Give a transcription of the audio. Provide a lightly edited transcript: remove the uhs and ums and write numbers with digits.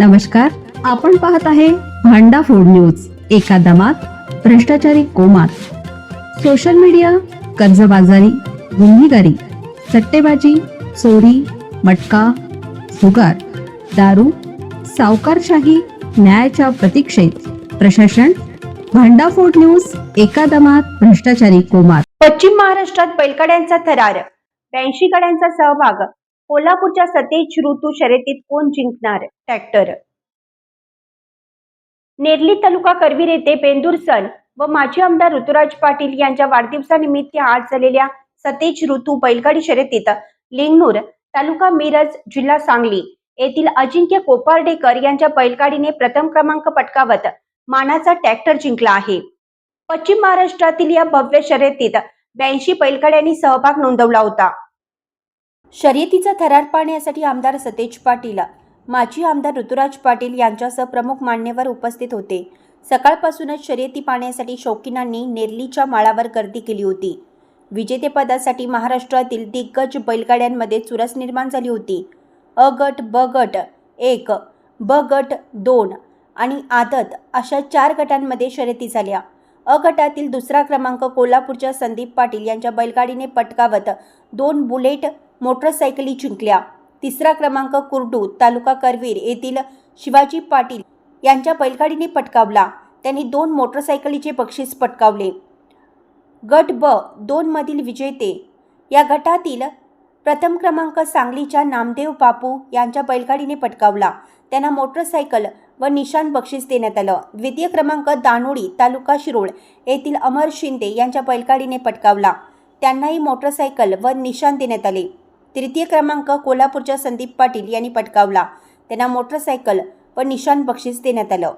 नमस्कार, आपण पाहत आहे भांडा फूड न्यूज. एका दमात भ्रष्टाचारी कोमात. सोशल मीडिया, कर्जबाजारी, गुन्हेगारी, सट्टेबाजी, चोरी, मटका, जुगार, दारू, सावकारशाही, न्यायाच्या प्रतीक्षेत प्रशासन. भांडा फूड न्यूज. एका दमात भ्रष्टाचारी कोमात. पश्चिम महाराष्ट्रात बैलगाड्यांचा थरार, 82 गाड्यांचा सहभाग. कोल्हापूरच्या सतेज ऋतू शर्यतीत कोण जिंकणार? ट्रॅक्टर. नेरली तालुका करवीर येथे बेंदूर सण व माजी आमदार ऋतुराज पाटील यांच्या वाढदिवसानिमित्त आज झालेल्या सतेज ऋतू बैलगाडी शर्यतीत लिंगणूर तालुका मिरज जिल्हा सांगली येथील अजिंक्य कोपार्डेकर यांच्या बैलगाडीने प्रथम क्रमांक पटकावत मानाचा ट्रॅक्टर जिंकला आहे. पश्चिम महाराष्ट्रातील या भव्य शर्यतीत 82 बैलगाड्यांनी सहभाग नोंदवला होता. शर्यतीचा थरार पाहण्यासाठी आमदार सतेज पाटील, माजी आमदार ऋतुराज पाटील यांच्यासह प्रमुख मान्यवर उपस्थित होते. सकाळपासूनच शर्यती पाहण्यासाठी शौकीनांनी नेरलीच्या माळावर गर्दी केली होती. विजेतेपदासाठी महाराष्ट्रातील दिग्गज बैलगाड्यांमध्ये चुरस निर्माण झाली होती. अ गट, ब गट 1, ब गट 2 आणि आदत अशा 4 गटांमध्ये शर्यती झाल्या. अ गटातील दुसरा क्रमांक कोल्हापूरच्या संदीप पाटील यांच्या बैलगाडीने पटकावत 2 बुलेट मोटरसायकली जिंकल्या. तिसरा क्रमांक कुर्डू तालुका करवीर येथील शिवाजी पाटील यांच्या बैलगाडीने पटकावला. त्यांनी 2 मोटरसायकलीचे बक्षीस पटकावले. गट ब 2 मधील विजेते. या गटातील प्रथम क्रमांक सांगलीच्या नामदेव बापू यांच्या बैलगाडीने पटकावला. त्यांना मोटरसायकल व निशाण बक्षीस देण्यात आलं. द्वितीय क्रमांक दानोळी तालुका शिरोळ येथील अमर शिंदे यांच्या बैलगाडीने पटकावला. त्यांनाही मोटरसायकल व निशाण देण्यात आले. तृतीय क्रमांक कोल्हापूरच्या संदीप पाटील यांनी पटकावला. त्यांना मोटरसायकल व निशाण बक्षीस देण्यात आलं.